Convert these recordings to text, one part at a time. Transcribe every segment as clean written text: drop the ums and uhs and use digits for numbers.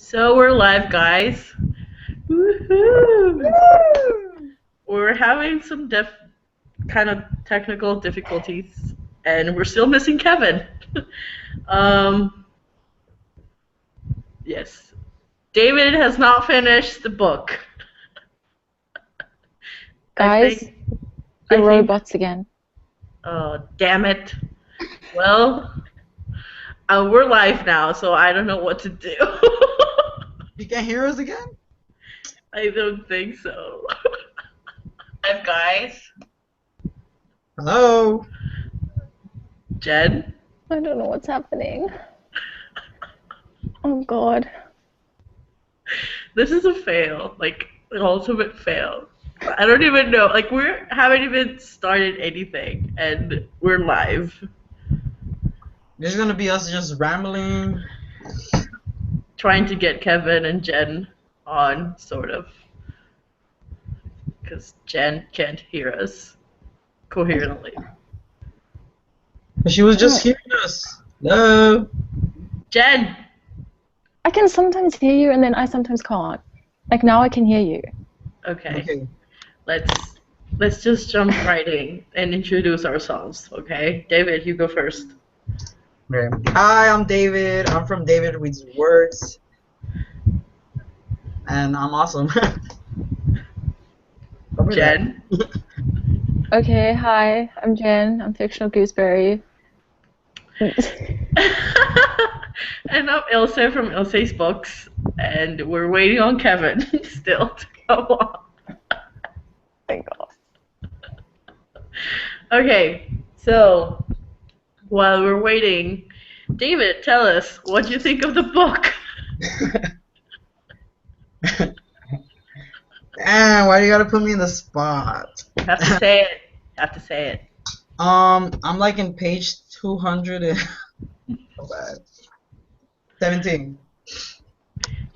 So we're live, guys. Woohoo! We're having some kind of technical difficulties, and we're still missing Kevin. um, yes, David has not finished the book. Guys, you're robots again. Oh, damn it. Well, we're live now, so I don't know what to do. You can't hear us again? I don't think so. Live, guys. Hello? Jen? I don't know what's happening. Oh god. This is a fail, like an ultimate fail. I don't even know, like we haven't even started anything, and we're live. This is gonna be us just rambling. Trying to get Kevin and Jen on, sort of. Because Jen can't hear us coherently. She was just hearing us. Hello? Jen! I can sometimes hear you and then I sometimes can't. Like now I can hear you. Okay. Let's just jump right in and introduce ourselves, okay? David, you go first. Okay. Hi, I'm David. I'm from David Reads Words. And I'm awesome. Jen? Okay, hi, I'm Jen. I'm Fictional Gooseberry. And I'm Ilse from Ilse's Books, and we're waiting on Kevin still to come on. Thank God. Okay, so while we're waiting, David, tell us what you think of the book. And why do you gotta put me in the spot? You have to say it. You have to say it. I'm like in page 217.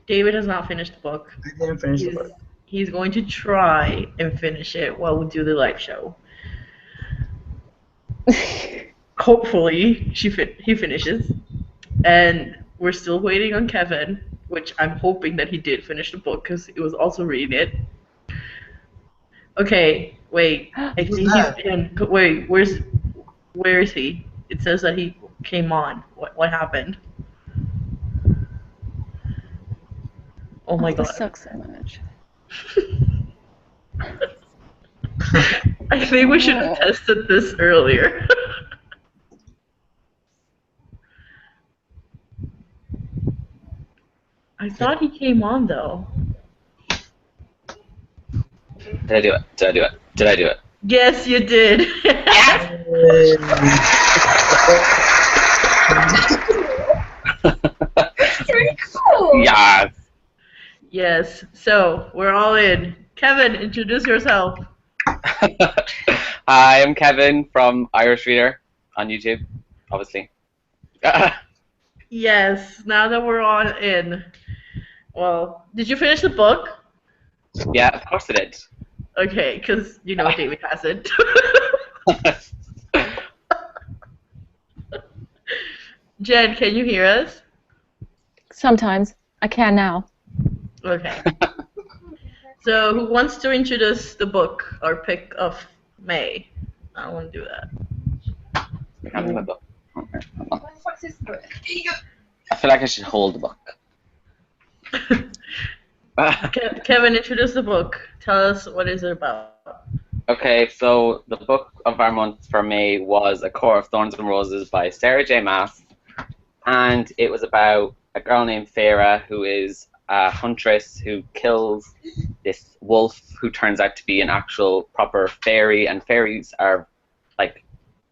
David has not finished the book. I didn't finish the book. He's going to try and finish it while we do the live show. Hopefully, he finishes. And we're still waiting on Kevin, which I'm hoping that he did finish the book because he was also reading it. Okay, wait. I think he's in. Wait, where is he? It says that he came on. What happened? Oh my god. This sucks so much. I think we should have tested this earlier. I thought he came on though. Did I do it? Did I do it? Did I do it? Yes, you did. Yes! Very cool. Yes. Yes. So we're all in. Kevin, introduce yourself. Hi, I'm Kevin from Irish Reader on YouTube, obviously. Yes. Now that we're all in. Well, did you finish the book? Yeah, of course I did. Okay, because you know David hasn't. Jen, can you hear us? Sometimes. I can now. Okay. So who wants to introduce the book or pick of May? I don't want to do that. I have my book. Okay, hold on. I feel like I should hold the book. Kevin, introduce the book. Tell us what is it about. Okay, so the book of our month for May was A Core of Thorns and Roses by Sarah J. Maas. And it was about a girl named Farah who is a huntress who kills this wolf who turns out to be an actual proper fairy, and fairies are like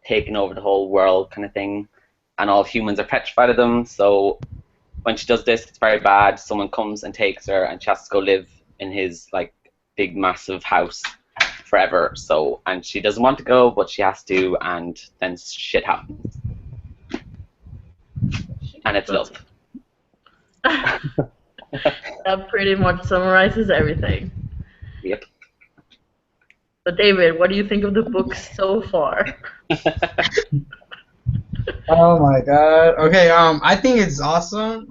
taking over the whole world kind of thing, and all humans are petrified of them. So when she does this, it's very bad. Someone comes and takes her, and she has to go live in his like big massive house forever. So, and she doesn't want to go, but she has to, and then shit happens. And it's love. That pretty much summarizes everything. Yep. So David, what do you think of the book so far? Oh my god. Okay, I think it's awesome.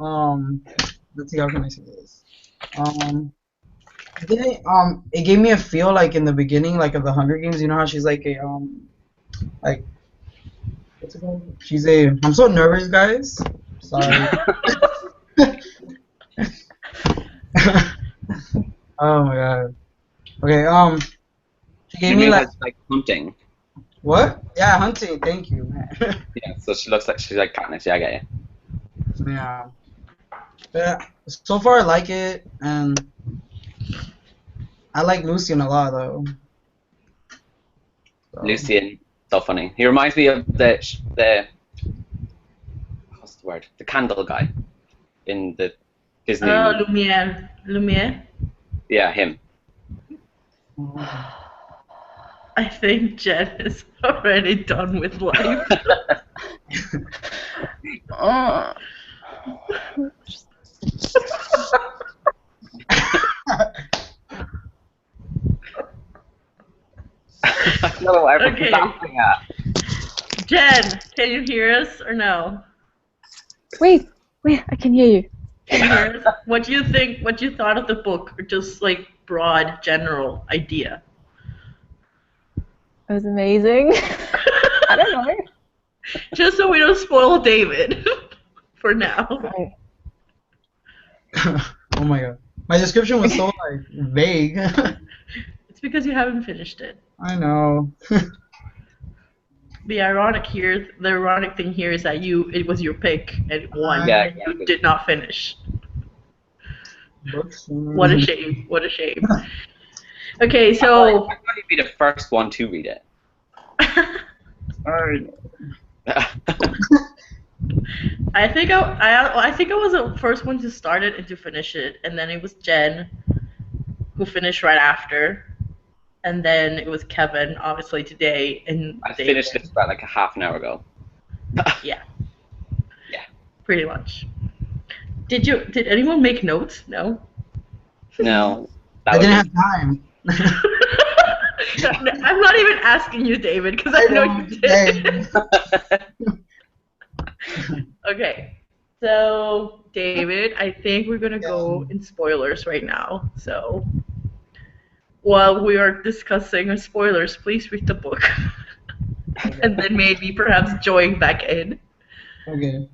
let's see, how can I say this? It gave me a feel like in the beginning, like of the Hunger Games. You know how she's like a like what's it called? She's a. I'm so nervous, guys. Sorry. Oh my god. Okay. She You gave me mean like it's like hunting? what? Yeah, hunting. Thank you, man. Yeah, so she looks like she's like Katniss. Yeah, I get you. Yeah. Yeah. So far, I like it, and I like Lucian a lot, though. So. Lucian, so funny. He reminds me of the what's the word? The candle guy in the Disney Oh, movie. Lumiere. Lumiere. Yeah, him. I think Jen is already done with life. Uh, I don't know why everyone's Okay. laughing at. Jen, can you hear us or no? wait, I can hear you. Can you hear us? What do you think? What you thought of the book, or just like broad, general idea? It was amazing. I don't know. Just so we don't spoil David for now. Right. Oh my god. My description was so like vague. It's because you haven't finished it. I know. The ironic thing here is that it was your pick and it won, Yeah, and you did not finish. Books. What a shame! What a shame. Okay, so I thought you'd be the first one to read it. Alright. I think I was the first one to start it and to finish it, and then it was Jen who finished right after, and then it was Kevin, obviously today, and I David. finished it about like a half an hour ago. Yeah. Yeah. Pretty much. Did anyone make notes? No. No. That I was didn't it. have time. I'm not even asking you, David, because I know you did. Okay, so David, I think we're gonna go in spoilers right now. So while we are discussing spoilers, please read the book, and then maybe perhaps join back in. Okay.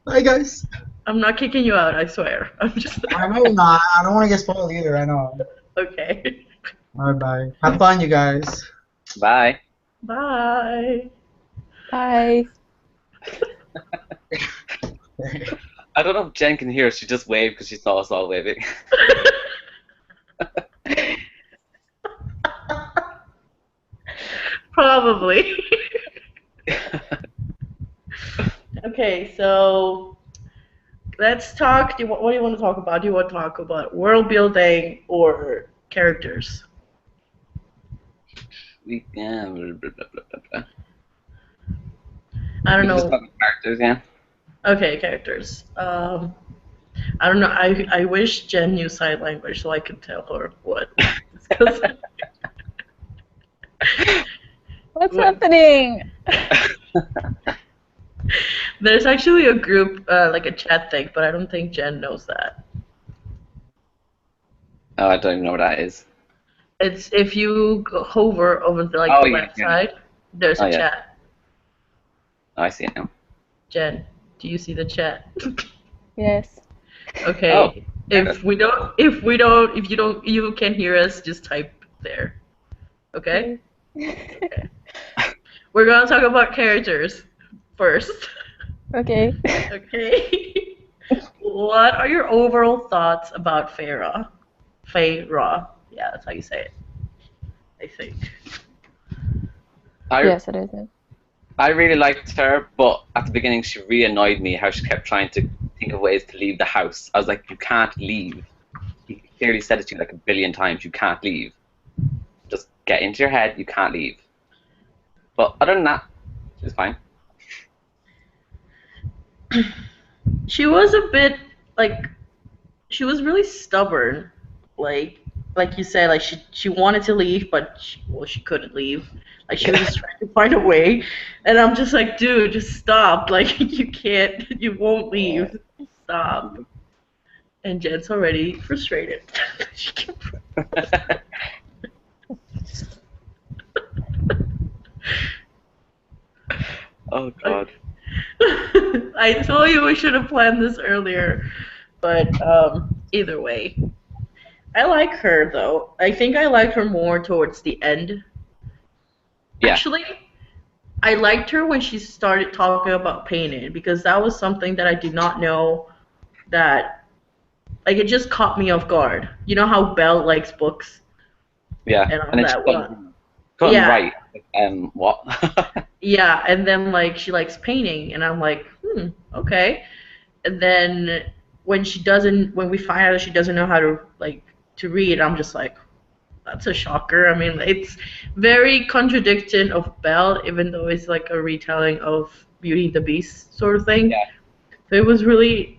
Bye, guys. I'm not kicking you out, I swear. I'm just I know you're not. I don't want to get spoiled either. I know. okay. Alright, bye. Have fun, you guys. Bye. Bye. Bye. I don't know if Jen can hear us. She just waved because she saw us all waving. Probably. Okay, so let's talk. What do you want to talk about? Do you want to talk about world building or characters? Yeah, blah, blah, blah, blah, blah. I don't We can just know. talk about characters, yeah. Okay, characters. I don't know. I wish Jen knew sign language so I could tell her what. What's happening? There's actually a group, like a chat thing, but I don't think Jen knows that. Oh, I don't even know what that is. It's if you hover over the Oh, the yeah, left yeah. side, there's Oh, a yeah. chat. Oh, I see it now. Jen, do you see the chat? Yes. Okay. Oh. If you can hear us, just type there. Okay? Okay. We're gonna talk about characters first. Okay. Okay. What are your overall thoughts about Feyre? Feyre. Yeah, that's how you say it. I think. Yes, it is. I really liked her, but at the beginning she really annoyed me how she kept trying to think of ways to leave the house. I was like, you can't leave. He clearly said it to you like a billion times, you can't leave. Just get into your head, you can't leave. But other than that, it's fine. She was a bit like she was really stubborn. Like you said, like she wanted to leave, but she couldn't leave. Like she was just trying to find a way, and I'm just like, dude, just stop. Like you can't, you won't leave. Stop. And Jen's already frustrated. She can't- Oh God. I told you we should have planned this earlier, but either way, I like her though. I think I liked her more towards the end. Yeah. Actually, I liked her when she started talking about painting because that was something that I did not know that like it just caught me off guard. You know how Belle likes books Yeah. and all And then she that. Well, couldn't yeah, write. What? yeah, and then like she likes painting, and I'm like, okay. And then when we find out that she doesn't know how to like to read, I'm just like, that's a shocker. I mean, it's very contradicting of Belle, even though it's like a retelling of Beauty and the Beast sort of thing. Yeah. So it was really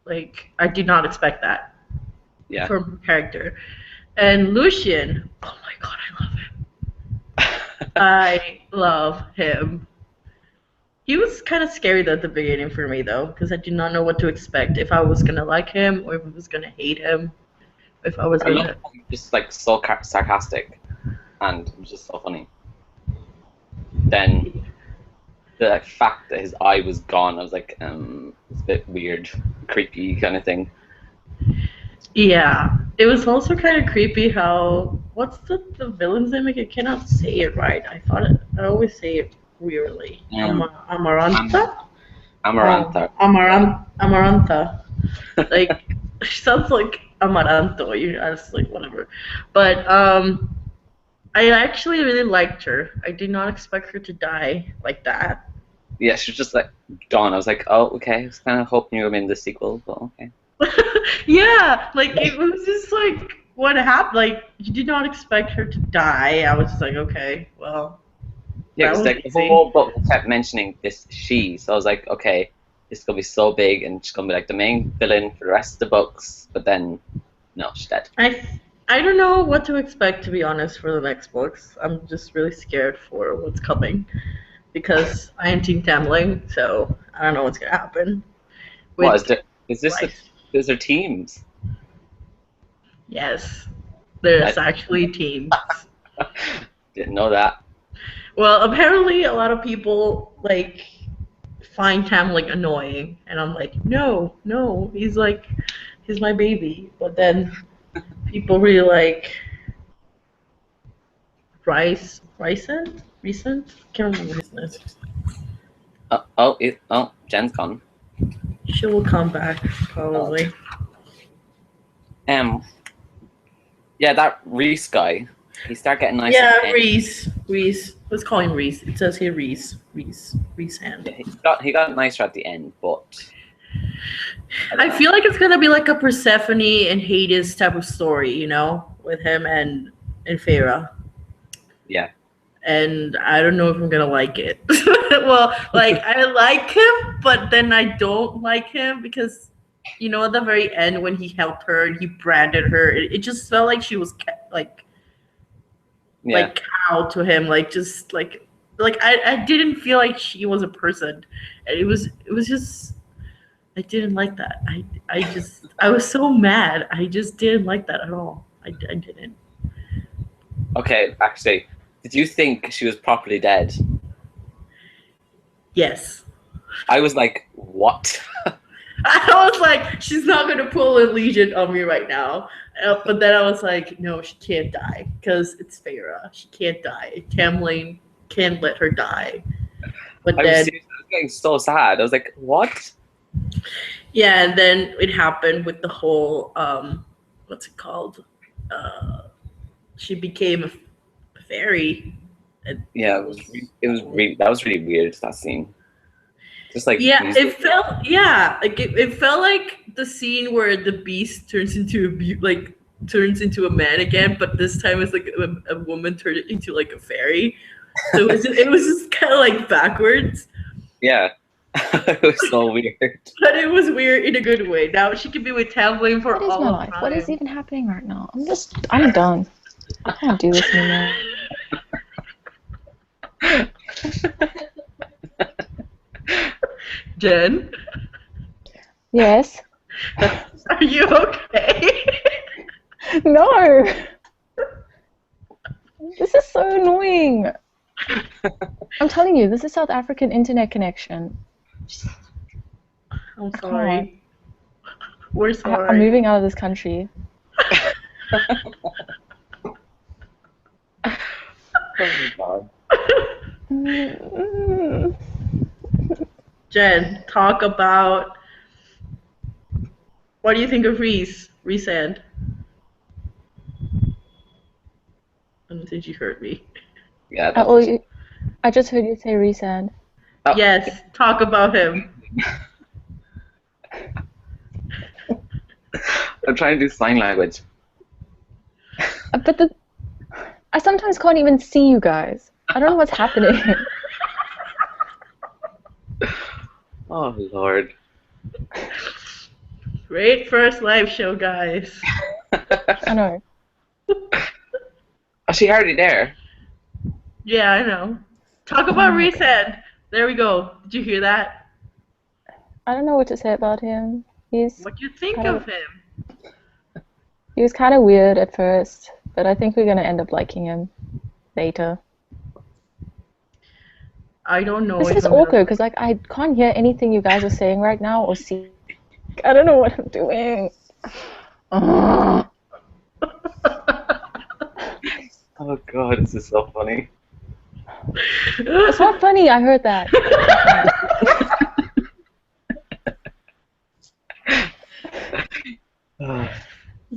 like I did not expect that Yeah. from her character. And Lucian, oh my god, I love him. I love him. He was kind of scary at the beginning for me though, because I did not know what to expect. If I was gonna like him, or if I was gonna hate him, if I was I love gonna. how he's just like so sarcastic, and it was just so funny. Then the like, fact that his eye was gone, I was like, it's a bit weird, creepy kind of thing. Yeah, it was also kind of creepy how what's the villain's name? I cannot say it right. I always say it weirdly. Amarantha. Amarantha. Amarantha. Like she sounds like Amaranto. You know, it's like whatever. But I actually really liked her. I did not expect her to die like that. Yeah, she was just like gone. I was like, oh, okay. I was kind of hoping you were in the sequel, but okay. Yeah, like it was just like what happened. Like you did not expect her to die. I was just like, okay, well, Yeah, that because was like the easy. whole book kept mentioning this she, so I was like, okay, this is gonna be so big, and she's gonna be like the main villain for the rest of the books. But then, no, she's dead. I don't know what to expect to be honest for the next books. I'm just really scared for what's coming because I am Team Tamling, so I don't know what's gonna happen with What is there? Is this the? Rice. Is there teams? Yes, there's I actually teams. didn't know that. Well, apparently a lot of people like find Tamlin annoying, and I'm like, no, he's my baby. But then people really like Recent? Can't remember his name. Jen's gone. She will come back probably. Yeah, that Reese guy. He started getting nice. Yeah, at the end. Reese. Let's call him Reese. It says here Reese hand. Yeah, he got nicer at the end, but I feel like it's gonna be like a Persephone and Hades type of story, you know, with him and Feyre. yeah, And I don't know if I'm gonna like it. Well, like I like him, but then I don't like him because, you know, at the very end when he helped her and he branded her, it just felt like she was like yeah. cow to him, like just like I didn't feel like she was a person, and it was just I didn't like that. I was so mad. I just didn't like that at all. I didn't. Okay, actually, did you think she was properly dead? Yes. I was like, what? I was like, she's not gonna pull a Legion on me right now. But then I was like, no, she can't die because it's Feyre. She can't die. Tamlin can't let her die. But I was, then, seriously, I was getting so sad. I was like, what? yeah, and then it happened with the whole what's it called? She became a fairy. Yeah, that was really weird, that scene. Just like Yeah, these- it felt like the scene where the beast turns into a man again, but this time it's like a woman turned into like a fairy. So it was just kind of like backwards, yeah. It was so weird. but it was weird in a good way. Now she can be with Tamlin for What is all my of life? time. What is even happening right now? I'm done. I can't do this anymore. Jen? Yes. Are you okay? No! This is so annoying. I'm telling you, this is South African internet connection. I'm I can't. sorry. We're I'm sorry. moving out of this country. Oh my god. Mm. Jen, talk about what do you think of Reese? Reese and I don't think you heard me. Yeah, I, that's well, I just heard you say resend. oh, Yes, talk about him. I'm trying to do sign language. But I sometimes can't even see you guys. I don't know what's happening. Oh lord. Great first live show, guys. I know. Oh, she already there. Yeah, I know. Talk about Reese and there we go. Did you hear that? I don't know what to say about him. What do you think kind of of, him? he was kind of weird at first, but I think we're gonna end up liking him later. I don't know This if is I'm gonna. awkward because like I can't hear anything you guys are saying right now or see. I don't know what I'm doing. Ugh. Oh god, this is so funny. It's not funny. I heard that.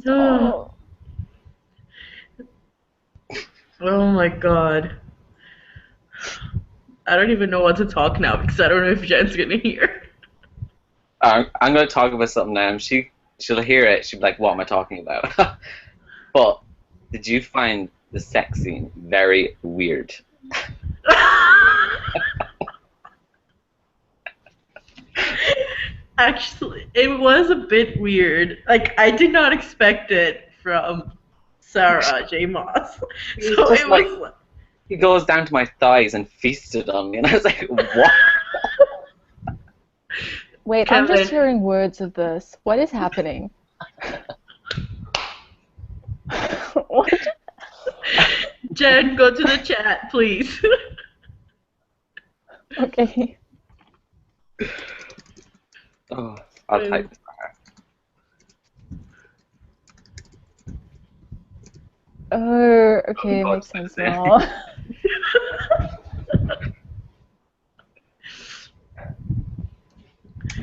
Oh. Oh my god. I don't even know what to talk now because I don't know if Jen's gonna hear. I'm gonna talk about something now. She'll hear it. She'll be like, "What am I talking about?" But did you find the sex scene very weird? Actually, it was a bit weird. Like, I did not expect it from Sarah J. Moss. So Just it like was. he goes down to my thighs and feasted on me, and I was like, "What?" Wait, I'm just Kevin. hearing words of this. What is happening? What? Jen, go to the chat, please. Okay. Oh, I'll type this for her. Oh, okay, God, makes sense Spencer. now.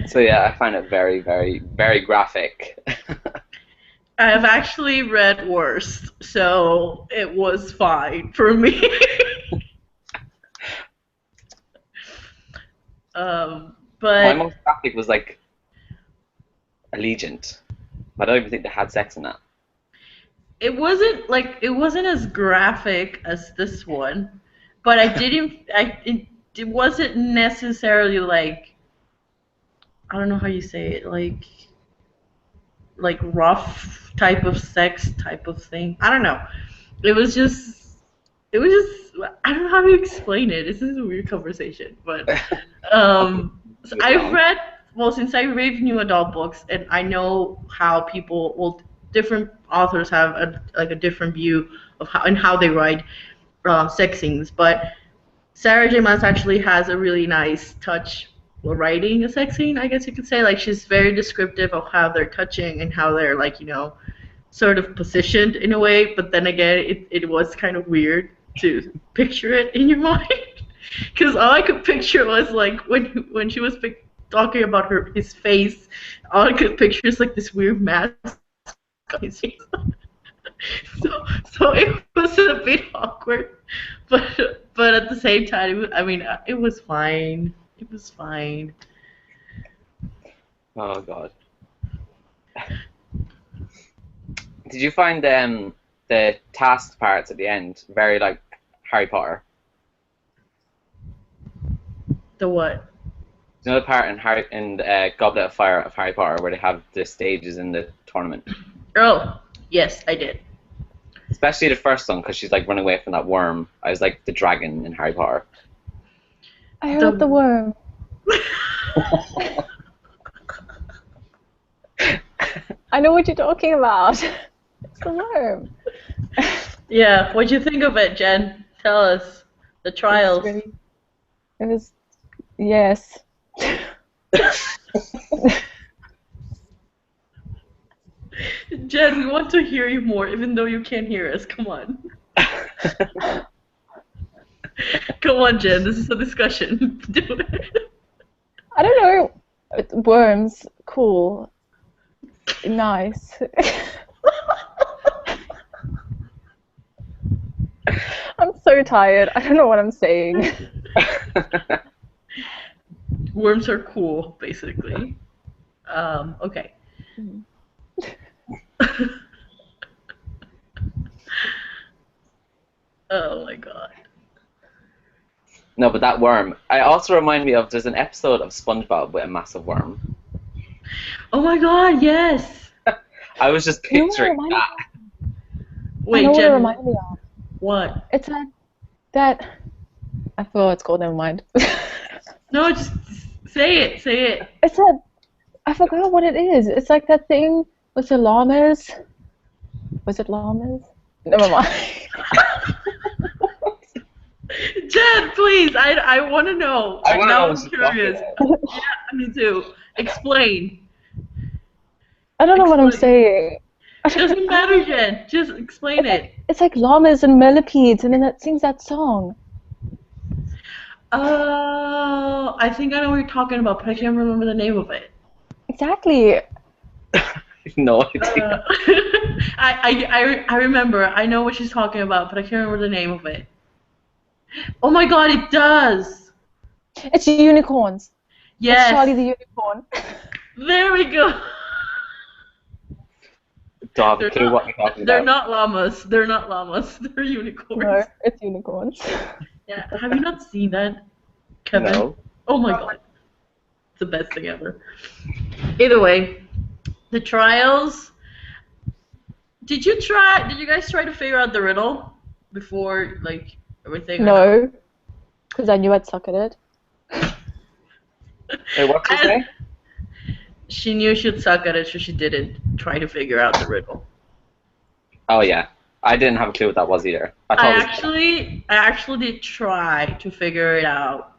So yeah, I find it very, very, very graphic. I have actually read worse, so it was fine for me. My But most graphic was like Allegiant. I don't even think they had sex in that. it wasn't as graphic as this one, but I didn't it wasn't necessarily like I don't know how you say it like rough type of sex type of thing. I don't know. It was just I don't know how to explain it. This is a weird conversation, but so I've read well since I read new adult books and I know how people well different authors have a different view of how they write sex scenes, but Sarah J. Maas actually has a really nice touch writing a sex scene, I guess you could say. Like she's very descriptive of how they're touching and how they're like, sort of positioned in a way, but then again it was kind of weird to picture it in your mind. Because all I could picture was like when she was talking about his face, all I could picture is like this weird mask on his face. so it was a bit awkward, but at the same time, it was fine. It was fine. Oh god. Did you find the task parts at the end very like Harry Potter? The what? You know the part in Goblet of Fire of Harry Potter where they have the stages in the tournament? Oh, yes, I did. Especially the first one because she's like running away from that worm. I was like the dragon in Harry Potter. I heard the worm. I know what you're talking about. It's the worm. Yeah, what'd you think of it, Jen? Tell us. The It's trials. really, it was, yes. Jen, we want to hear you more, even though you can't hear us. Come on. Come on, Jen. This is a discussion. Do it. I don't know. Worms, cool, nice. I'm so tired. I don't know what I'm saying. Worms are cool, basically. Okay. Oh my god. No, but that worm. I also remind me of there's an episode of SpongeBob with a massive worm. Oh my god, yes! I was just You know what it picturing reminded that. I Wait, know what it Jen, reminded me of. what? It's that I forgot what it's called. Never mind. No, just say it, say it. It's that I forgot what it is. It's like that thing with the llamas. Was it llamas? Never mind. Jen, please, I want to know. I want to Now know I'm what she's talking curious. about. Yeah, me too. Explain. I don't know what I'm Explain. saying. Doesn't matter, Jen. Just explain it. It's like llamas and millipedes, and then that sings that song. Oh, I think I know what you're talking about, but I can't remember the name of it. Exactly. No idea. I remember. I know what she's talking about, but I can't remember the name of it. Oh my god, it does. It's unicorns. Yes. It's Charlie the Unicorn. There we go. Don't have a clue what you're talking They're about. not llamas. They're not llamas. They're unicorns. No, it's unicorns. Yeah. Have you not seen that, Kevin? No. Oh my god. It's the best thing ever. Either way, the trials. Did you guys try to figure out the riddle before, like, everything? No, because I knew I'd suck at it. Wait, what's his name? She knew she'd suck at it, so she didn't try to figure out the riddle. Oh yeah, I didn't have a clue what that was either. I I thought actually did try to figure it out.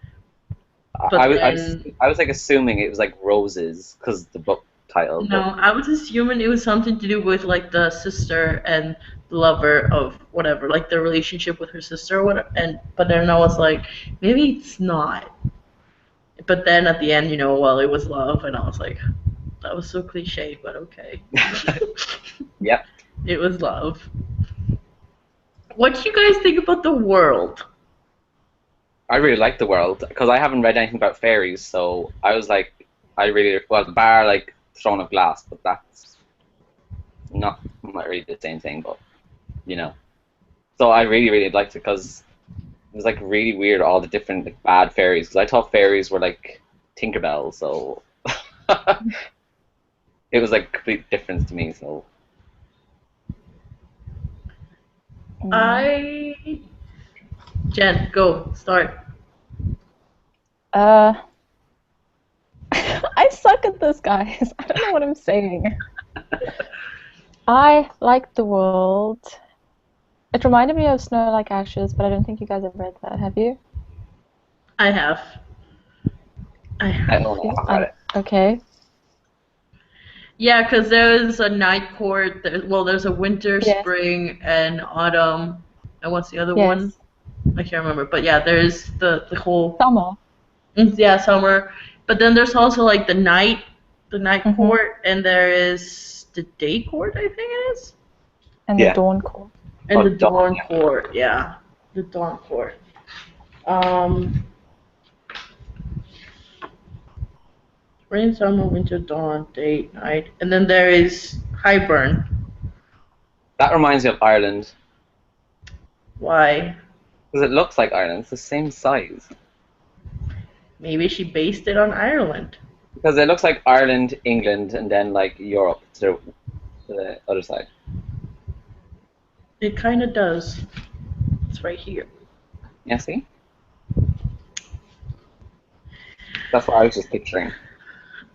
But I then, was like assuming it was like roses because the book title. no, I was assuming it was something to do with like the sister and the lover of whatever, like the relationship with her sister or whatever. But then I was like, maybe it's not. But then at the end, well, it was love, and I was like, that was so cliche, but okay. Yep. It was love. What do you guys think about the world? I really like the world because I haven't read anything about fairies, so I was like, bar like Throne of Glass, but that's not really the same thing, but So I really, really liked it because it was like really weird, all the different like, bad fairies. Because I thought fairies were like Tinkerbell, so it was like complete difference to me. So Jen, go, start. I suck at this, guys. I don't know what I'm saying. I like the world. It reminded me of Snow Like Ashes, but I don't think you guys have read that. Have you? I have. I don't know about it. Okay. Yeah, because there's a night court. There's a winter, Yes. spring, and autumn. And what's the other Yes. one? I can't remember. But yeah, there's the whole. Summer. Yeah, summer. But then there's also like the night Mhm. court, and there is the day court, I think it is. And Yeah. the Dawn Court. And Oh, the dawn, dawn yeah. court, yeah. The dawn court. Spring, summer, winter, dawn, day, night. And then there is Highburn. That reminds me of Ireland Why? because it looks like Ireland. It's the same size. Maybe she based it on Ireland. Because it looks like Ireland, England, and then like Europe to the other side. It kind of does. It's right here. Yeah, see? That's what I was just picturing.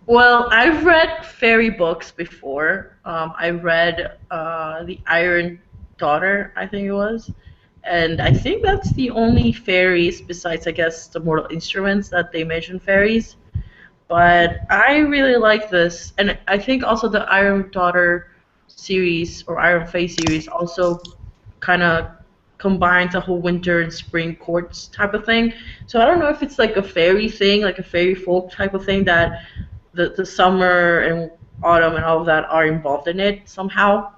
Well, I've read fairy books before. I read The Iron Daughter, I think it was. And I think that's the only fairies, besides, I guess, the mortal instruments that they mention fairies. But I really like this. And I think also the Iron Daughter series or Iron Face series also kind of combines a whole winter and spring courts type of thing. So I don't know if it's like a fairy thing, like a fairy folk type of thing that the summer and autumn and all of that are involved in it somehow,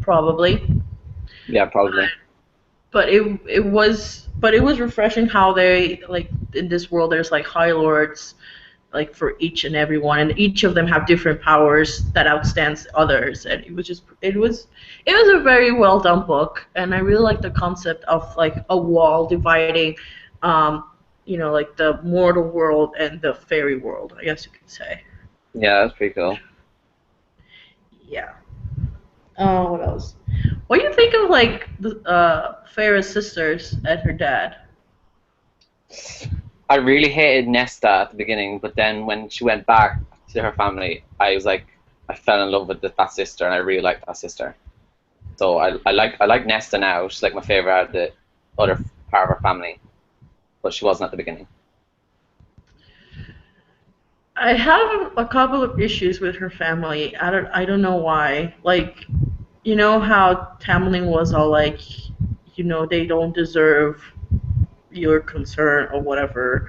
probably. Yeah, probably. But it was refreshing how they like in this world there's like high lords like for each and every one, and each of them have different powers that outstands others, and it was a very well done book, and I really like the concept of like a wall dividing like the mortal world and the fairy world, I guess you could say. Yeah, that's pretty cool. Yeah. What else? What do you think of like the Farrah's sisters and her dad? I really hated Nesta at the beginning, but then when she went back to her family, I was like, I fell in love with that sister, and I really liked that sister. So I like Nesta now. She's like my favorite out of the other part of her family, but she wasn't at the beginning. I have a couple of issues with her family. I don't know why. Like, you know how Tamlin was all like, they don't deserve your concern or whatever.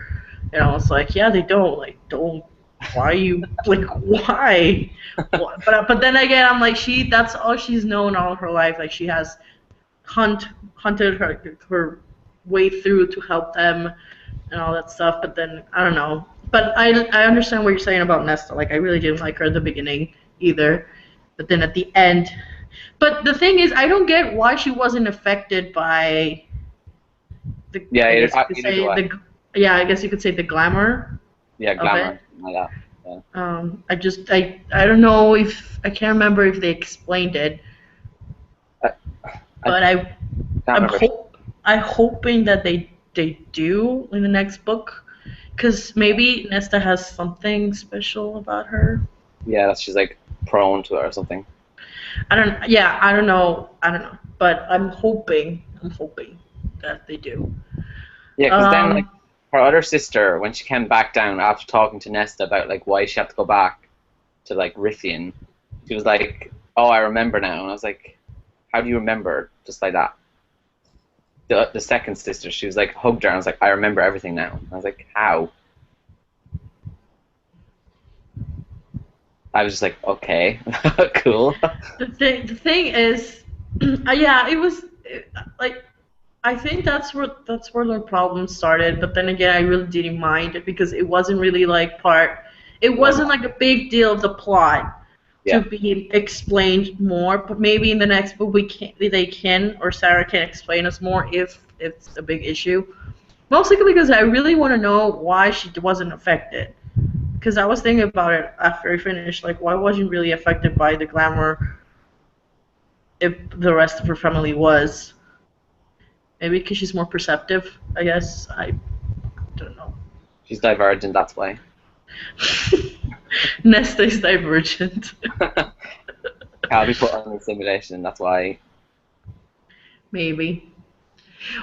And I was like, yeah, they don't. Like, don't. Why you like? Why? But then again, I'm like, that's all she's known all her life. Like, she has hunted her way through to help them and all that stuff. But then I don't know. But I understand what you're saying about Nesta. Like, I really didn't like her at the beginning either. But then at the end. But the thing is, I don't get why she wasn't affected by Yeah, I guess you could either say do I. I guess you could say the glamour Yeah, of it. glamour, something like that. Yeah. I don't know if I can't remember if they explained it, I, I but can't I'm remember. hoping that they do in the next book, because maybe Nesta has something special about her. Yeah, that she's like prone to it or something. I don't know, but I'm hoping that they do. Yeah, because then like Um, her other sister, when she came back down after talking to Nesta about like why she had to go back to like Rithian, she was like, "Oh, I remember now," and I was like, "How do you remember just like that?" The second sister, she was like hugged her, and I was like, "I remember everything now." And I was like, "How?" I was just like, "Okay, cool." the thing is, yeah, it was like I think that's where the problem started. But then again, I really didn't mind it because it wasn't really like part. It It wasn't. wasn't like a big deal of the plot to Yeah, be explained more. But maybe in the next book they can or Sarah can explain us more if it's a big issue. Mostly because I really want to know why she wasn't affected. Because I was thinking about it after I finished, like why wasn't she really affected by the glamour if the rest of her family was. Maybe because she's more perceptive, I guess. I don't know. she's divergent. That's why. Nesta is divergent. I'll be put on the simulation. That's why. Maybe.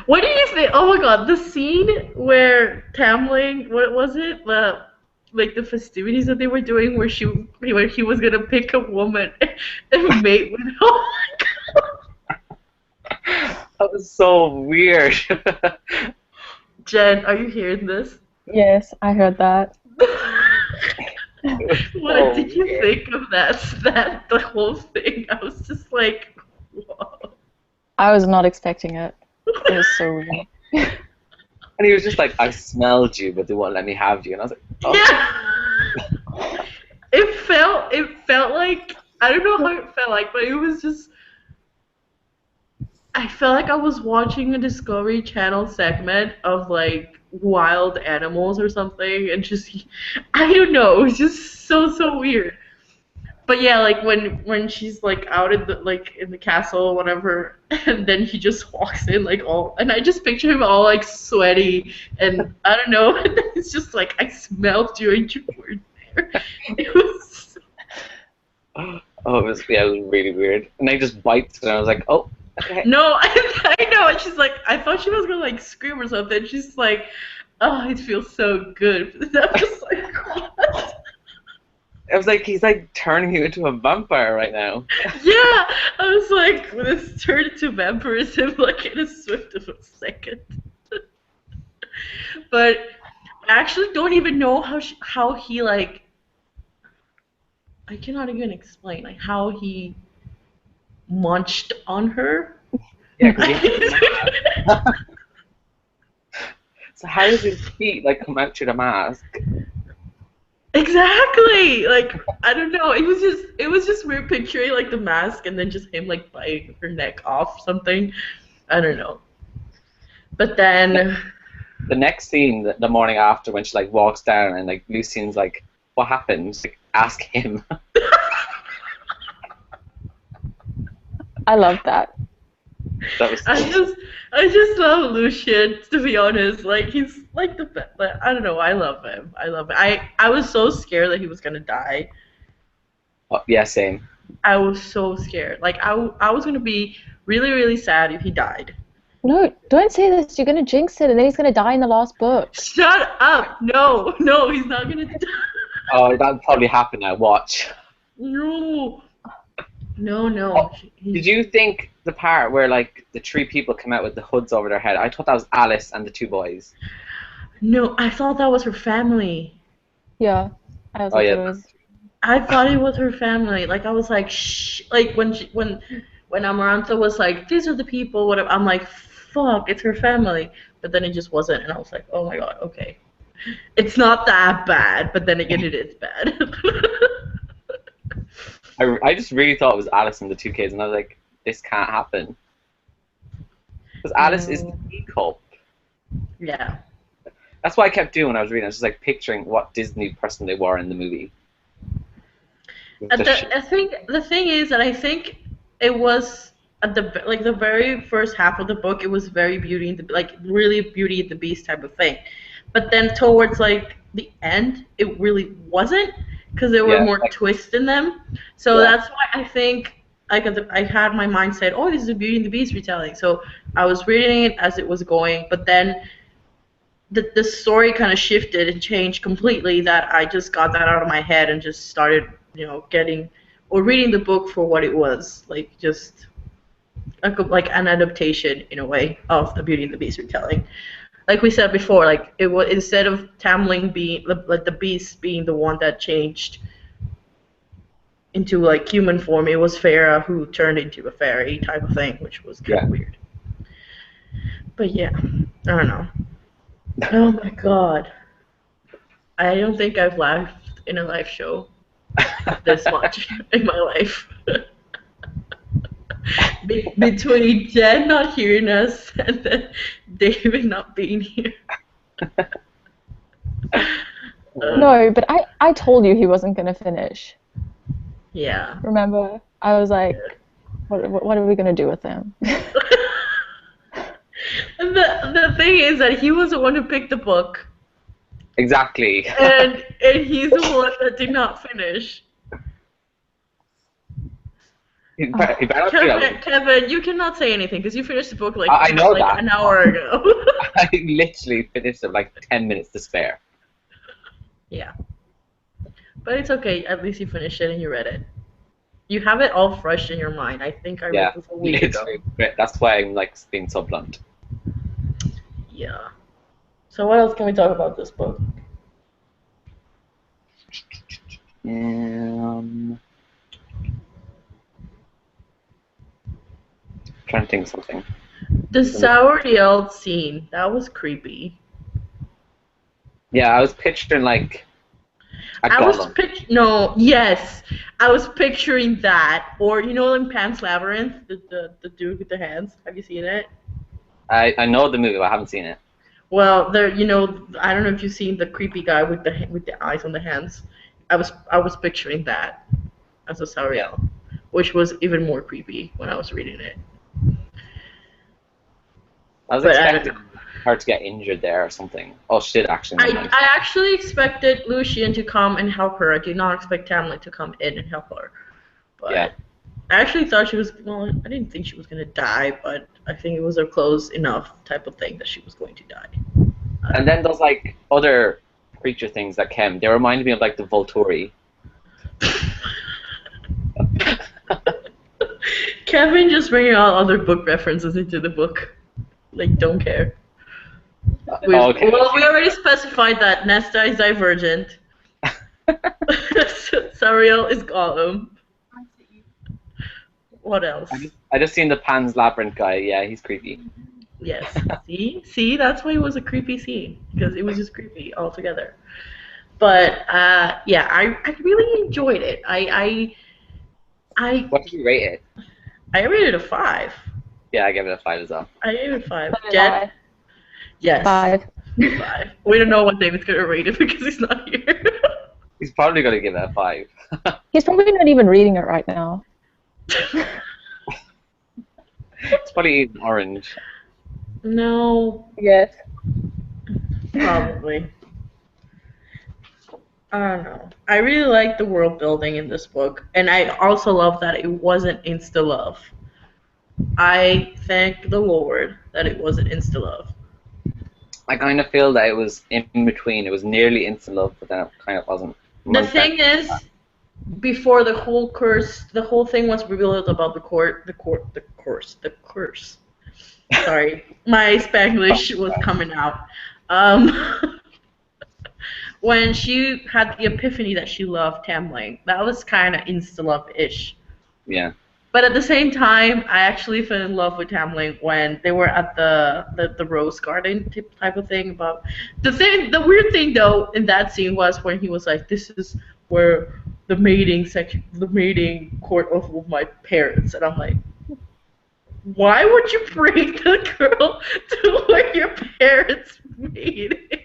What do you think? Oh my god, the scene where Tamling, what was it? Like the festivities that they were doing where he was gonna pick a woman and mate with her. Oh my god. That was so weird. Jen, are you hearing this? Yes, I heard that. What So did you weird. think of that the whole thing? I was just like, whoa. I was not expecting it. It was so weird. And he was just like, I smelled you, but they won't let me have you. And I was like, oh, Yeah. It felt like I don't know how it felt like, but it was just I felt like I was watching a Discovery Channel segment of like wild animals or something, and just I don't know, it was just so weird. But yeah, like when she's like out in the castle or whatever, and then he just walks in like all, and I just picture him all like sweaty, and I don't know, and it's just like I smelled you and you were. It was. Oh, it was really weird. And they just bites, and I was like, oh, okay. No, I know. And she's like, I thought she was gonna like scream or something. She's like, oh, it feels so good. And I'm just like, what? I was like, he's like turning you into a vampire right now. Yeah, I was like, this turned into vampirism like in a swift of a second. But I actually don't even know how he like. I cannot even explain like how he munched on her. Yeah, because he. So how does his feet like come out through the mask? Exactly. Like I don't know. It was just weird picturing like the mask and then just him like biting her neck off something. I don't know. But then The next scene, the morning after, when she like walks down and like Lucien's like, "What happened?" She's like, ask him. I love that. That was. I just love Lucian, to be honest. Like he's like the best. Like, I don't know. I love him. I love him. I was so scared that he was gonna die. Oh, yeah, same. I was so scared. Like I was gonna be really really sad if he died. No, don't say this. You're gonna jinx it, and then he's gonna die in the last book. Shut up! No, no, he's not gonna die. Oh, that'll probably happen now. Watch. No, no. Oh, did you think the part where like the three people come out with the hoods over their head? I thought that was Alice and the two boys. No, I thought that was her family. Yeah, I was Oh, like, yeah. it was. I thought it was her family. Like I was like, shh. Like when Amarantha was like, these are the people. Whatever. I'm like, fuck, it's her family. But then it just wasn't, and I was like, oh my god, okay. It's not that bad, but then again, it is bad. I just really thought it was Alice and the two kids, and I was like, this can't happen. Because Alice is the teacup. Yeah. That's what I kept doing when I was reading. I was just like picturing what Disney person they were in the movie. I think the thing is that I think it was at the very first half of the book. It was very Beauty and the like really Beauty and the Beast type of thing, but then towards like the end, it really wasn't because there were more twists in them. So that's why I think I had my mindset. Oh, this is a Beauty and the Beast retelling. So I was reading it as it was going, but then the story kind of shifted and changed completely. That I just got that out of my head and just started getting or reading the book for what it was, like just like an adaptation in a way of the Beauty and the Beast retelling. Like we said before, like it was instead of Tamlin being like the Beast being the one that changed into like human form, it was Farah who turned into a fairy type of thing, which was kind of weird. But yeah, I don't know. Oh my god, I don't think I've laughed in a live show this much in my life. Between Jen not hearing us and then David not being here. No, but I told you he wasn't gonna finish. Yeah. Remember? I was like, what are we gonna do with him? And the thing is that he was the one who picked the book. Exactly. And he's the one that did not finish. Kevin, you cannot say anything because you finished the book like, I know that. An hour ago. I literally finished it like 10 minutes to spare. Yeah. But it's okay. At least you finished it and you read it. You have it all fresh in your mind. I think I read this a week ago. That's why I'm like being so blunt. Yeah. So what else can we talk about this book? Trying to think of something. The Sourdiel scene. That was creepy. Yeah, I was picturing like a golem. I was picturing that. Or in Pan's Labyrinth, the dude with the hands. Have you seen it? I know the movie, but I haven't seen it. Well, I don't know if you've seen the creepy guy with the eyes on the hands. I was picturing that as a Sauriel, which was even more creepy when I was reading it. I was But I don't expecting know. her to get injured there or something. Oh, she did actually. I, Never mind. I actually expected Lucian to come and help her. I did not expect Tamlin to come in and help her. Yeah. But I actually thought she was, well, I didn't think she was going to die, but I think it was a close enough type of thing that she was going to die. And then those like other creature things that came, they reminded me of like the Volturi. Kevin just bringing all other book references into the book. Like, don't care. Okay. Well, we already specified that Nesta is Divergent. Sariel is Gollum. What else? I just seen the Pan's Labyrinth guy. Yeah, he's creepy. Yes. See, that's why it was a creepy scene, because it was just creepy altogether. But yeah, I really enjoyed it. I What did you rate it? I rated a 5. Yeah, I gave it a 5 as well. I gave it a 5. So did Jet? I. Yes. 5. 5. We don't know what David's gonna rate it because he's not here. He's probably gonna give it a 5. He's probably not even reading it right now. It's probably eating orange. No, Yes. probably. I don't know. I really like the world building in this book, and I also love that it wasn't insta love. I thank the Lord that it wasn't insta love. I kind of feel that it was in between. It was nearly instant love, but then it kind of wasn't. The thing is, before the whole thing was revealed about the curse. Sorry, my Spanglish was coming out. When she had the epiphany that she loved Tamlin, that was kind of insta-love-ish. Yeah. But at the same time, I actually fell in love with Tamlin when they were at the rose garden type of thing. About the weird thing though in that scene was when he was like, "This is where the mating court of my parents," and I'm like, why would you bring the girl to where your parents mated?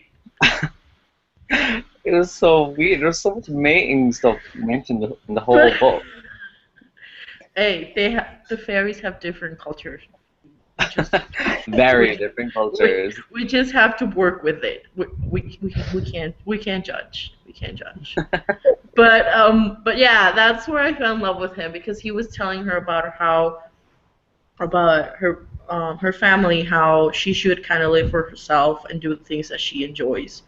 It was so weird. There's so much mating stuff mentioned in the whole book. Hey, the fairies have different cultures. Very different cultures. We just have to work with it. We can't judge. We can't judge. But yeah, that's where I fell in love with him, because he was telling her about her family, how she should kind of live for herself and do the things that she enjoys.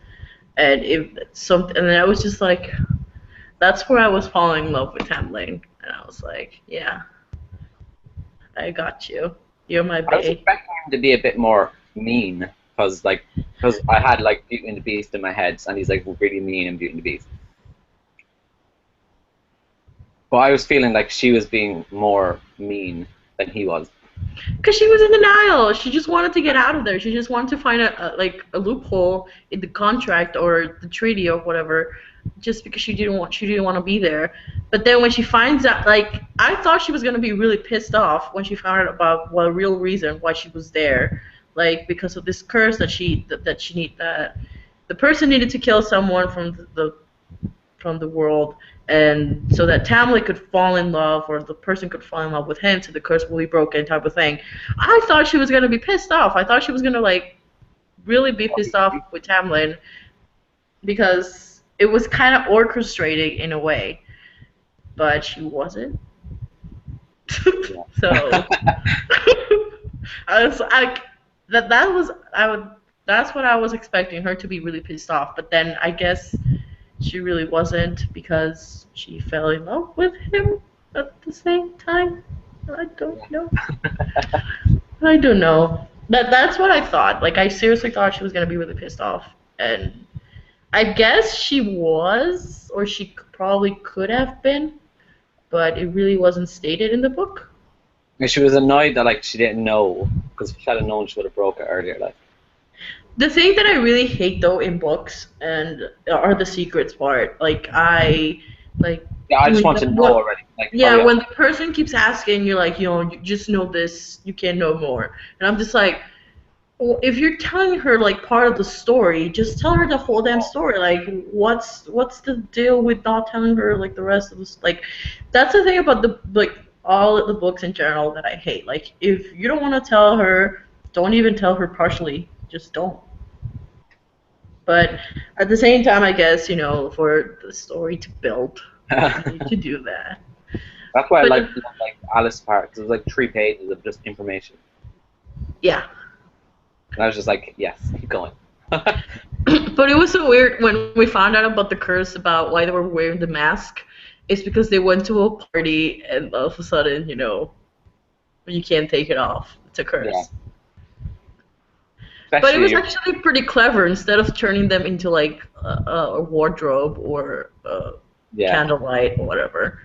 And and I was just like, that's where I was falling in love with Tamlin, and I was like, yeah, I got you. You're my I was babe. expecting him to be a bit more mean, because I had like Beauty and the Beast in my head, and he's like really mean in Beauty and the Beast. But I was feeling like she was being more mean than he was. Because she was in denial. She just wanted to get out of there. She just wanted to find a loophole in the contract or the treaty or whatever, just because she didn't want to be there. But then when she finds out, like, I thought she was gonna be really pissed off when she found out about the real reason why she was there, like because of this curse that the person needed to kill someone from the world, and so that Tamlin could fall in love, or the person could fall in love with him, so the curse will be broken, type of thing. I thought she was gonna be pissed off. I thought she was gonna like really be pissed off with Tamlin, because it was kind of orchestrated in a way, but she wasn't. So that's what I was expecting, her to be really pissed off, but then I guess she really wasn't, because she fell in love with him at the same time. I don't know. I don't know. That's what I thought. Like, I seriously thought she was gonna be really pissed off, and I guess she was, or she probably could have been, but it really wasn't stated in the book. And she was annoyed that like she didn't know, because if she had known, she would have broke it earlier. Like. The thing that I really hate though in books and are the secrets part. Like I just want to know already. Like, yeah, when the person keeps asking, you're like, you just know this, you can't know more. And I'm just like, well, if you're telling her like part of the story, just tell her the whole damn story. Like, what's the deal with not telling her like the rest of this? Like, that's the thing about all of the books in general that I hate. Like, if you don't want to tell her don't even tell her partially. Just don't. But at the same time, I guess, for the story to build, you need to do that. That's why I But like Alice Park. 'Cause it was like 3 pages of just information. yeah. And I was just like, yes, keep going. But it was so weird when we found out about the curse about why they were wearing the mask. It's because they went to a party and all of a sudden, you can't take it off. It's a curse. Yeah. But it was Especially, actually pretty clever. Instead of turning them into like a wardrobe or yeah, candlelight or whatever.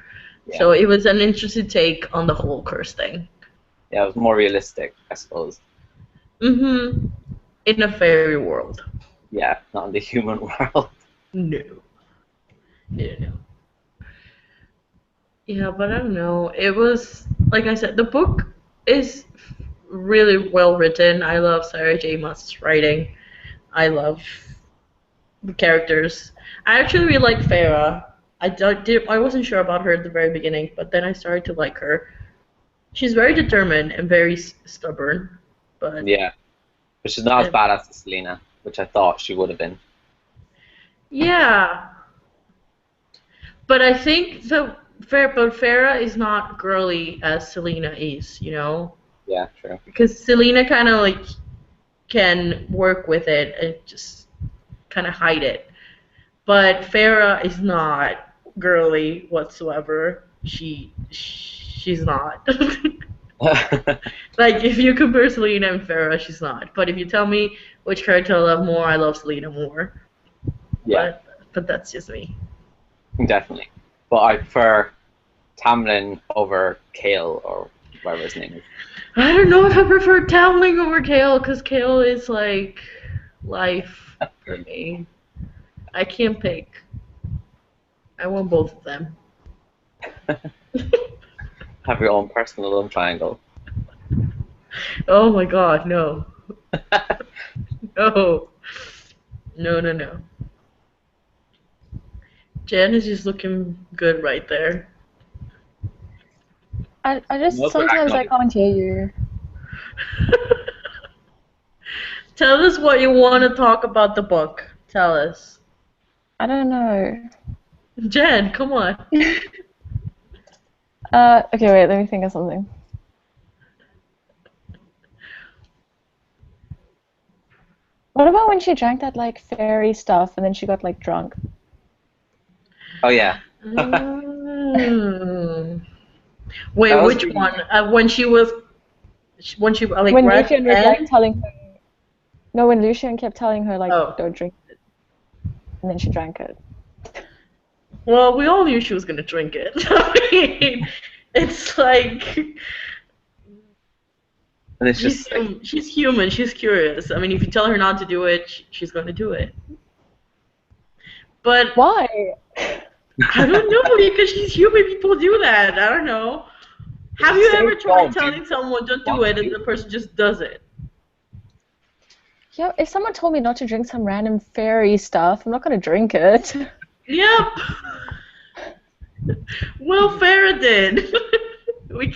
yeah, So it was an interesting take on the whole curse thing. yeah. It was more realistic, I suppose. Mm-hmm. In a fairy world. Yeah, not in the human world. No. No. Yeah, but I don't know. It was, like I said, the book is really well written. I love Sarah J. Maas's writing. I love the characters. I actually really like Farah. I wasn't sure about her at the very beginning, but then I started to like her. She's very determined and very stubborn, but Yeah, but she's not as uh, badass as Selena, which I thought she would have been. yeah. But I think but Farah is not girly as Selena is, Yeah, true. because Selena kind of like can work with it and just kind of hide it. But Farah is not girly whatsoever. She's not. Like if you compare Selena and Farah, she's not. But if you tell me which character I love more, I love Selena more. Yeah, But that's just me. definitely. But I prefer Tamlin over Kale or whatever his name is. I don't know if I prefer Toweling over Kale, because Kale is like life for me. I can't pick. I want both of them. Have your own personal love triangle. Oh my god, no. No. No, no, no. Jen is just looking good right there. I just Most are sometimes I acting can't hear you. Tell us what you want to talk about the book. Tell us. I don't know. Jen, come on. Okay, wait, let me think of something. What about when she drank that like fairy stuff and then she got like drunk? Oh yeah. Mm. Wait, That was which really- one? When she like When read Lucian was and like telling her, no, when Lucian kept telling her like Oh. don't drink it, and then she drank it. Well, we all knew she was gonna drink it. I mean, it's like And it's just like, she's human. She's curious. I mean, if you tell her not to do it, she's gonna do it. But Why? I don't know because she's human. People do that. I don't know. Have you Same ever tried problem, telling dude. someone don't do it and the person just does it? Yo, if someone told me not to drink some random fairy stuff, I'm not gonna drink it. Yep. Well, Farah did. we.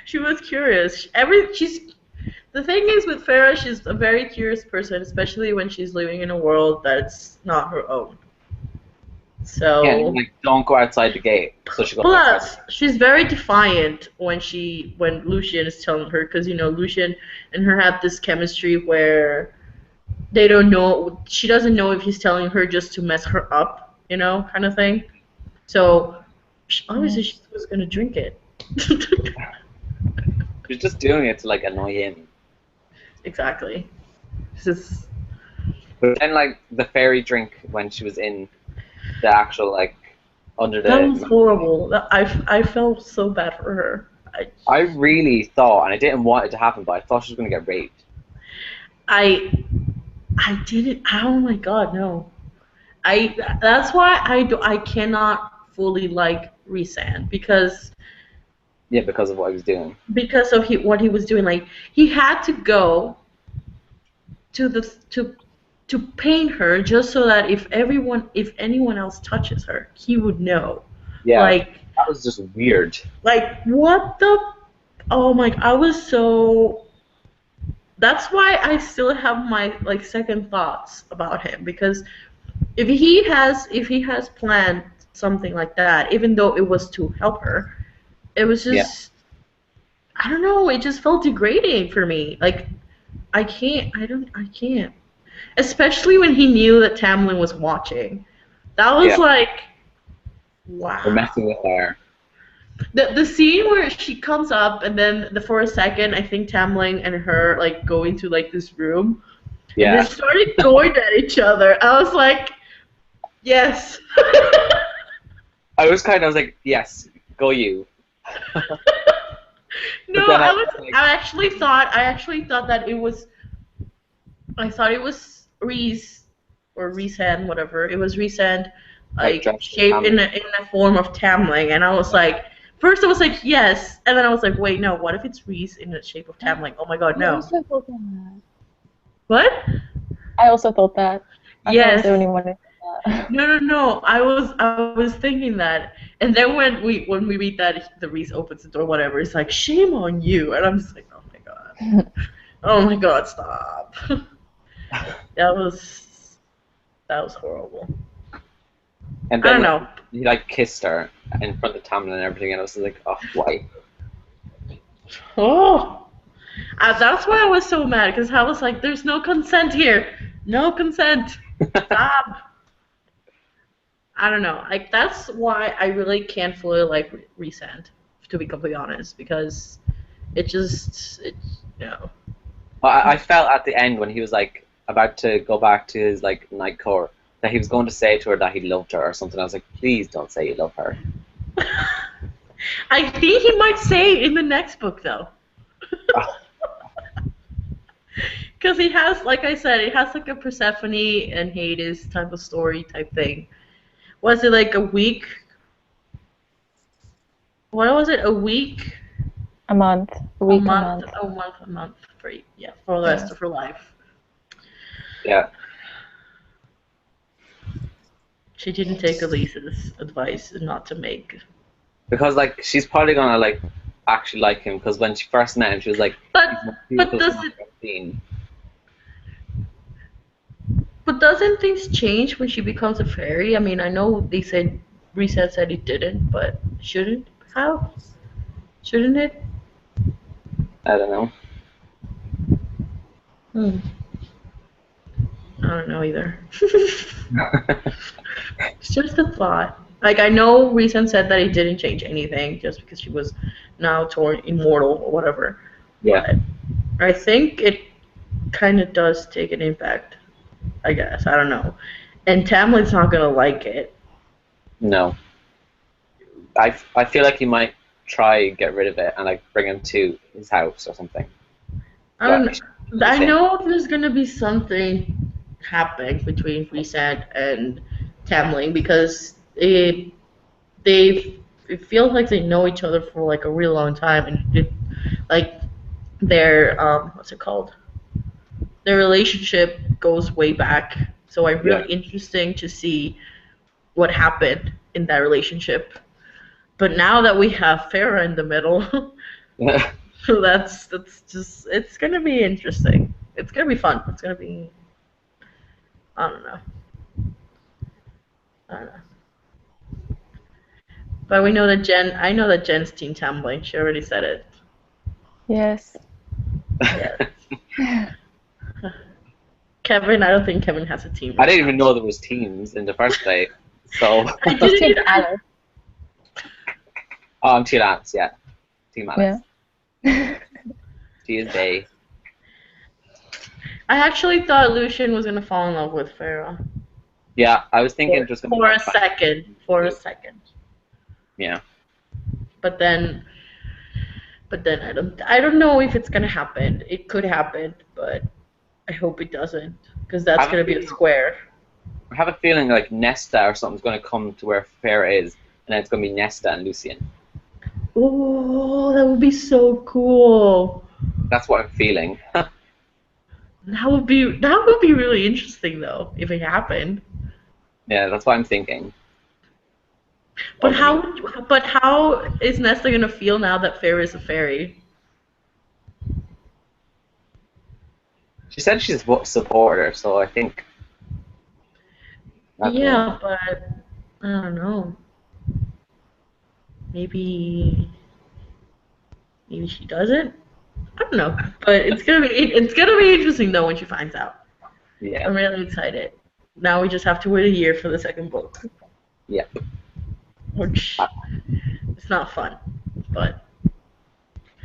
She was curious. The thing is with Farah, she's a very curious person, especially when she's living in a world that's not her own. So. yeah, like don't go outside the gate. So she goes outside. Plus, she's very defiant when Lucian is telling her, because Lucian and her have this chemistry where they don't know. She doesn't know if he's telling her just to mess her up, kind of thing. So obviously she was gonna drink it. She's just doing it to like annoy him. Exactly. It's just But then like the fairy drink when she was in the actual like under that was the. horrible. I felt so bad for her. I really thought, and I didn't want it to happen, but I thought she was gonna get raped. I didn't. Oh my god, no. That's why I cannot fully like Rhysand because Yeah, because of what he was doing. of what he was doing. Like he had to go to paint her just so that if anyone else touches her, he would know. Yeah, Like that was just weird. what the? Oh my! I was so that's why I still have my like second thoughts about him, because if he has planned something like that, even though it was to help her, it was Yeah. just, I don't know, it just felt degrading for me. Like I can't. Especially when he knew that Tamlin was watching. That was Yeah. like, We're wow. messing with her. The scene where she comes up and then for a second I think Tamlin and her like go into like this room and they Yeah. started going at each other. I was like, yes. I was like, yes, go you. No, But then I I was was like, I actually thought that it was I thought it was Reese or Reesand, whatever. It was Reesand, like dressed as shaped in Hamlet. the form of Tamling, and I was like, first I was like yes, and then I was like, wait, no, what if it's Reese in the shape of Tamling? Oh my god, I no. also thought that. What? I also thought that. I thought I was Yes. the only one who thought that. No, no, no. I was thinking that, and then when we read that the Reese opens the door, whatever, it's like shame on you, and I'm just like, oh my god, stop. That was horrible. And I then don't like know. he like kissed her in front of Tamlin and everything, and I was like, oh, why? Oh, that's why I was so mad because I was like, "There's no consent here, no consent. Stop." I don't know. Like that's why I really can't fully like resend, to be completely honest, because it no. Well, I felt at the end when he was like about to go back to his like night court that he was going to say to her that he loved her or something. I was like, please don't say you love her. I think he might say it in the next book though. Oh, Because he has, like I said, it has like a Persephone and Hades type of story type thing. Was it like a week? What was it? A week? A month, a A week, a month? month. A month for the rest Yeah. of her life. yeah. She didn't take Elise's advice not to make. Because like she's probably gonna like actually like him because when she first met him, she was like, But he's the most but beautiful does thing it? I've ever seen. But doesn't things change when she becomes a fairy? I mean, I know they said Reset said it didn't, but shouldn't how? Shouldn't it? I don't know. Hmm. I don't know either. It's just a thought. Like I know Reason said that it didn't change anything just because she was now torn immortal or whatever. Yeah. But I think it kind of does take an impact. I guess I don't know. And Tamlin's not gonna like it. No. I feel like he might try get rid of it and like bring him to his house or something. I But don't. I know there's gonna be something happening between Reset and Tamlin because they it feels like they know each other for like a real long time and like their what's it called, their relationship goes way back, so I'm yeah. really interesting to see what happened in that relationship, but now that we have Farah in the middle, so that's just, it's gonna be interesting, it's gonna be fun, it's gonna be, I don't know, I don't know. But we know that I know that Jen's team Tambling, she already said it. Yes. Yes. Kevin, I don't think Kevin has a team. I didn't even know there was teams in the first place. So I didn't Team even. Alice. oh, I'm Team Alice, yeah. Team Alice. Yeah. She is Bay. I actually thought Lucian was gonna fall in love with Farah. Yeah, I was thinking just gonna be For a like second. For a second. yeah. But then. But then I don't know if it's gonna happen. It could happen, but I hope it doesn't, because that's I have a gonna be a feeling- square. I have a feeling like Nesta or something's gonna come to where Farah is, and then it's gonna be Nesta and Lucian. Oh, that would be so cool. That's what I'm feeling. That would be really interesting though if it happened. Yeah, that's what I'm thinking. But Or how maybe- but how is Nesta gonna feel now that Farah is a fairy? She said she's a supporter, so I think. That's Yeah, but I don't know. Maybe she doesn't. I don't know, but it's gonna be interesting though when she finds out. Yeah. I'm really excited. Now we just have to wait a year for the second book, Yeah. which it's not fun, but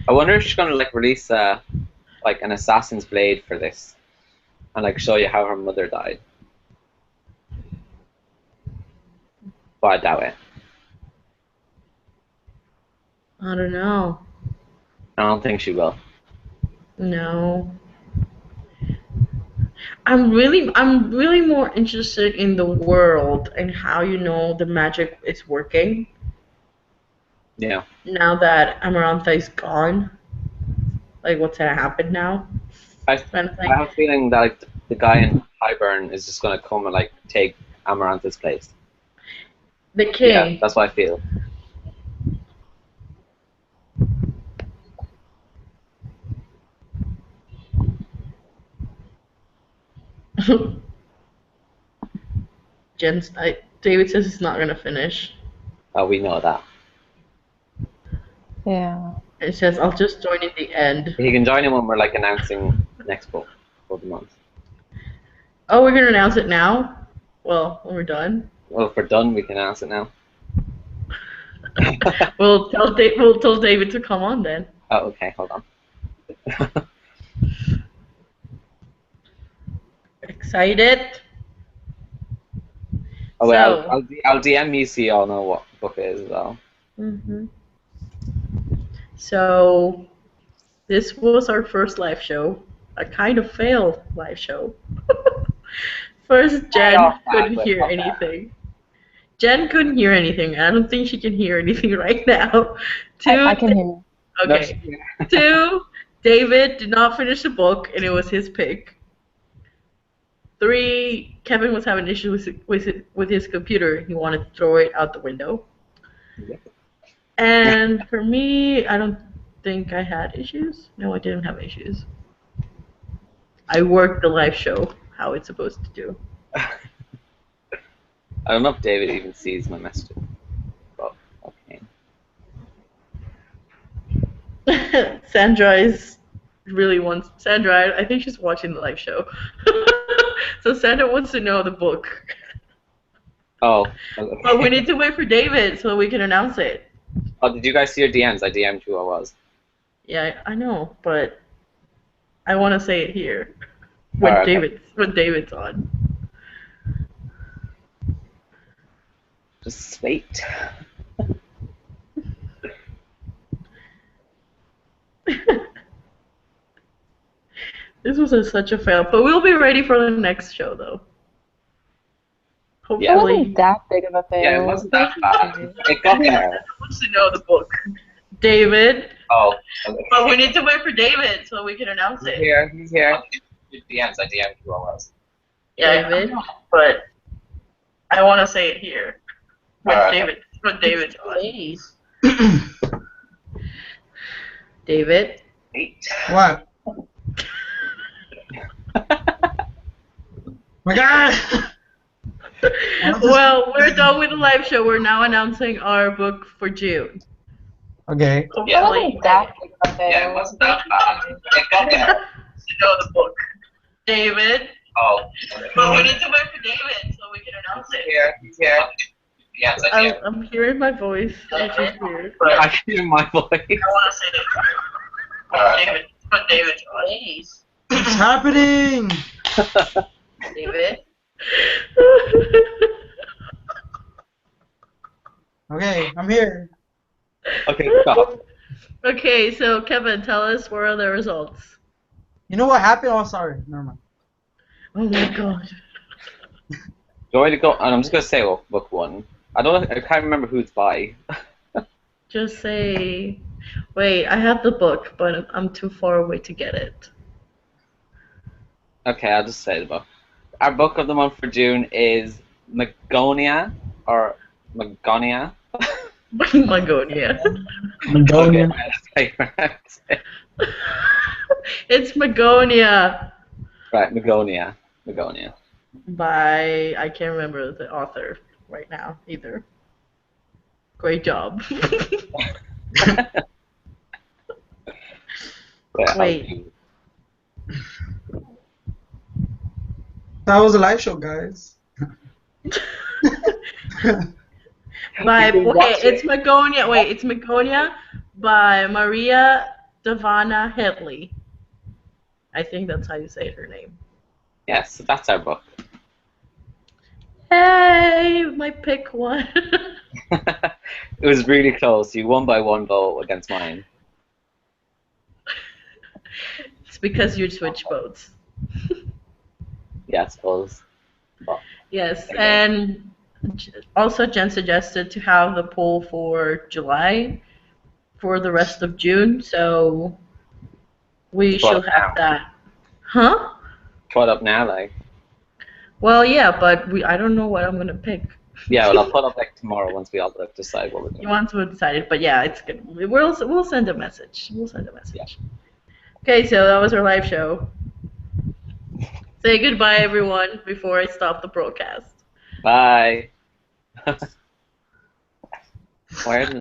I wonder if she's gonna like release like an assassin's blade for this, and like show you how her mother died. But I doubt it. I don't know. I don't think she will. No. I'm really more interested in the world and how the magic is working Yeah. now that Amarantha is gone. Like what's gonna happen now? I Kind of I thing. have a feeling that like, the guy in Highburn is just gonna come and like take Amarantha's place. The Yeah, king. that's what I feel. David says he's not gonna finish. We know that. Yeah. It says I'll just join at the end. He can join in when we're like announcing next book for the month. Oh, we're gonna announce it now? Well, when we're done. Well, if we're done, we can announce it now. We'll tell David to come on then. Oh, okay, hold on. Excited? Oh, well, So- I'll DM you so you all know what book it is as well. So, this was our first live show. A kind of failed live show. First, Jen couldn't hear anything. Jen couldn't hear anything. I don't think she can hear anything right now. I can hear you. Okay. Two, David did not finish the book, and it was his pick. 3, Kevin was having issues with his computer. He wanted to throw it out the window. Yep. And for me, I don't think I had issues. No, I didn't have issues. I worked the live show how it's supposed to do. I don't know if David even sees my messages. But, okay. Sandra I think she's watching the live show. So Sandra wants to know the book. Oh. Okay. But we need to wait for David so we can announce it. Oh, did you guys see your DMs? I DM'd who I was. Yeah, I know, but I want to say it here when Alright, okay. David's on. Just wait. This was such a fail, but we'll be ready for the next show though. It Hopefully. wasn't that big of a fail. Yeah, it wasn't that bad. It got there. Wants to know the book. David. Oh. Okay. But we need to wait for David so we can announce He's it. here. He's here. DMs. I DM'd who I was. David. But I want to say it here when Alright. David's on. David. Wait. What? My God! Well, we're done with the live show. We're now announcing our book for June. Okay. It Hopefully. wasn't that big of a fail. Yeah, it wasn't that bad. It got there. To know the book. David. Oh. But we need to wait for David so we can announce it. He's here. Yes, I did. I'm hearing my voice, which is weird. I can hear my voice. I want to say it. Alright. David's on. Please. It's happening! David. Okay, I'm here. Okay, stop. Okay, so Kevin, tell us where are the results. You know what happened? Oh, sorry. Never mind. Oh my god. Do you want me to go? And I'm just gonna say book 1. I can't remember who it's by. Just say. Wait, I have the book, but I'm too far away to get it. Okay, I'll just say the book. Our book of the month for June is Magonia or Magonia. Magonia. Magonia. It's Magonia. Right, Magonia. Magonia. by I can't remember the author right now either. Great job. Yeah, Wait. That was a live show, guys. By You can okay, watch it's it. Magonia. Wait, it's Magonia by Maria Davana Headley. I think that's how you say her name. Yes, so that's our book. Hey, my pick one. It was really close. You won by one vote against mine. It's because you switch votes. Yeah, I suppose. But Yes, there you go. and also Jen suggested to have the poll for July for the rest of June, so we Put shall up have now. that. Huh? Put up now, like. Well, yeah, but I don't know what I'm gonna pick. Yeah, well, I'll put up like tomorrow once we all like, decide what we're You doing. want to decide it, but yeah, it's good. We'll send a message. We'll send a Yeah. message. Okay, so that was our live show. Say goodbye, everyone, before I stop the broadcast. Bye. Why are